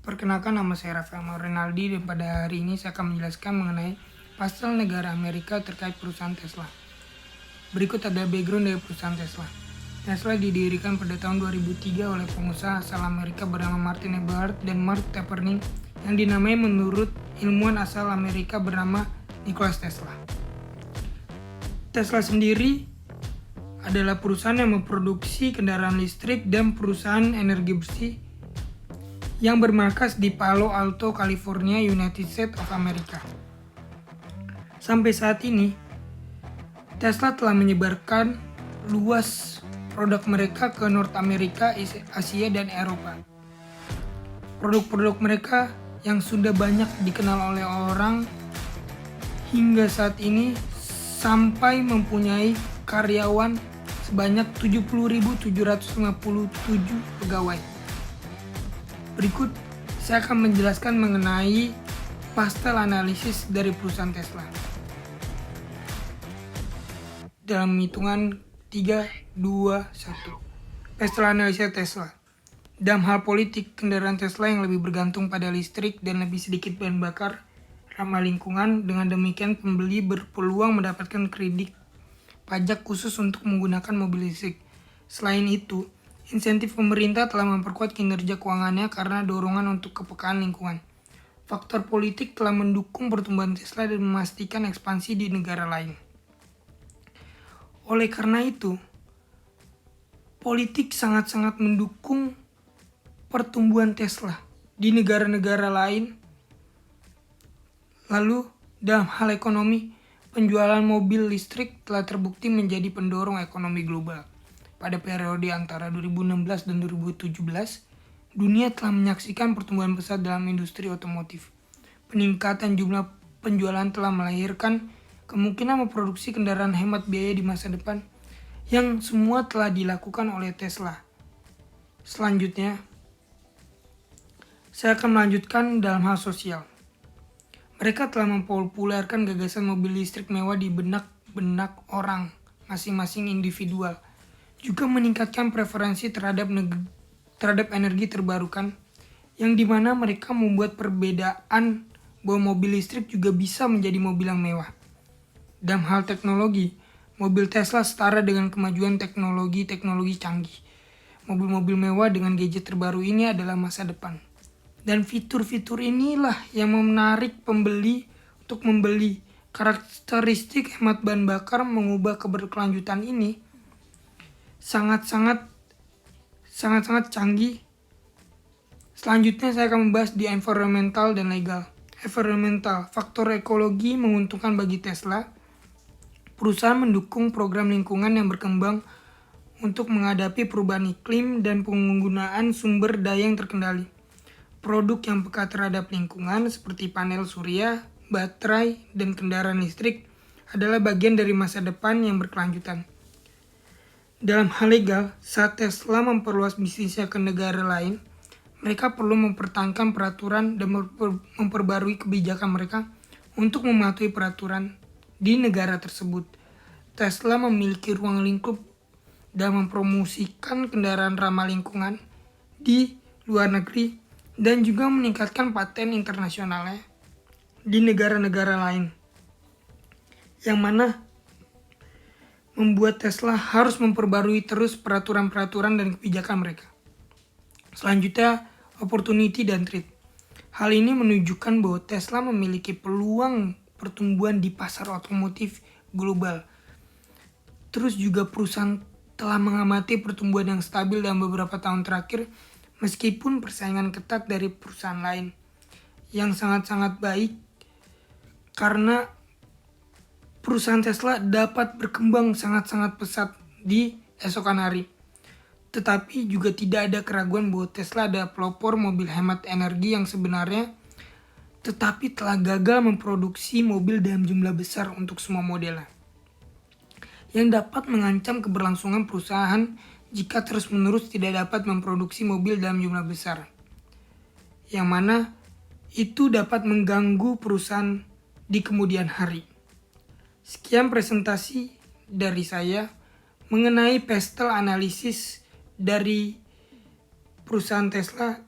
Perkenalkan, nama saya Rafael Rinaldi dan pada hari ini saya akan menjelaskan mengenai pasal negara Amerika terkait perusahaan Tesla. Berikut ada background dari perusahaan Tesla. Tesla didirikan pada tahun 2003 oleh pengusaha asal Amerika bernama Martin Eberhard dan Mark Tarpenning yang dinamai menurut ilmuwan asal Amerika bernama Nikola Tesla. Tesla sendiri adalah perusahaan yang memproduksi kendaraan listrik dan perusahaan energi bersih yang bermarkas di Palo Alto, California, United States of America. Sampai saat ini, Tesla telah menyebarkan luas produk mereka ke North America, Asia, dan Eropa. Produk-produk mereka yang sudah banyak dikenal oleh orang hingga saat ini sampai mempunyai karyawan sebanyak 70.757 pegawai. Berikut saya akan menjelaskan mengenai pastel analisis dari perusahaan Tesla. Dalam hitungan 3, 2, 1. Pastel analisis Tesla. Dalam hal politik, kendaraan Tesla yang lebih bergantung pada listrik dan lebih sedikit bahan bakar ramah lingkungan. Dengan demikian, pembeli berpeluang mendapatkan kredit pajak khusus untuk menggunakan mobil listrik. Selain itu, insentif pemerintah telah memperkuat kinerja keuangannya karena dorongan untuk kepekaan lingkungan. Faktor politik telah mendukung pertumbuhan Tesla dan memastikan ekspansi di negara lain. Oleh karena itu, politik sangat-sangat mendukung pertumbuhan Tesla di negara-negara lain. Lalu, dalam hal ekonomi, penjualan mobil listrik telah terbukti menjadi pendorong ekonomi global. Pada periode antara 2016 dan 2017, dunia telah menyaksikan pertumbuhan pesat dalam industri otomotif. Peningkatan jumlah penjualan telah melahirkan kemungkinan memproduksi kendaraan hemat biaya di masa depan, yang semua telah dilakukan oleh Tesla. Selanjutnya, saya akan melanjutkan dalam hal sosial. Mereka telah mempopulerkan gagasan mobil listrik mewah di benak orang masing-masing individual, juga meningkatkan preferensi terhadap energi terbarukan, yang dimana mereka membuat perbedaan bahwa mobil listrik juga bisa menjadi mobil yang mewah. Dalam hal teknologi, mobil Tesla setara dengan kemajuan teknologi canggih. Mobil-mobil mewah dengan gadget terbaru ini adalah masa depan. Dan fitur-fitur inilah yang menarik pembeli untuk membeli. Karakteristik hemat bahan bakar mengubah keberkelanjutan ini sangat-sangat canggih. Selanjutnya saya akan membahas di environmental dan legal. Environmental, faktor ekologi menguntungkan bagi Tesla. Perusahaan mendukung program lingkungan yang berkembang untuk menghadapi perubahan iklim dan penggunaan sumber daya yang terkendali. Produk yang peka terhadap lingkungan seperti panel surya, baterai, dan kendaraan listrik adalah bagian dari masa depan yang berkelanjutan. Dalam hal legal, saat Tesla memperluas bisnisnya ke negara lain, mereka perlu mempertahankan peraturan dan memperbarui kebijakan mereka untuk mematuhi peraturan di negara tersebut. Tesla memiliki ruang lingkup dalam mempromosikan kendaraan ramah lingkungan di luar negeri dan juga meningkatkan paten internasionalnya di negara-negara lain, yang mana membuat Tesla harus memperbarui terus peraturan-peraturan dan kebijakan mereka. Selanjutnya, opportunity dan threat. Hal ini menunjukkan bahwa Tesla memiliki peluang pertumbuhan di pasar otomotif global. Terus juga perusahaan telah mengamati pertumbuhan yang stabil dalam beberapa tahun terakhir, meskipun persaingan ketat dari perusahaan lain, yang sangat-sangat baik karena perusahaan Tesla dapat berkembang sangat-sangat pesat di esokan hari. Tetapi juga tidak ada keraguan bahwa Tesla adalah pelopor mobil hemat energi yang sebenarnya, tetapi telah gagal memproduksi mobil dalam jumlah besar untuk semua modelnya, yang dapat mengancam keberlangsungan perusahaan jika terus-menerus tidak dapat memproduksi mobil dalam jumlah besar, yang mana itu dapat mengganggu perusahaan di kemudian hari. Sekian presentasi dari saya mengenai pastel analisis dari perusahaan Tesla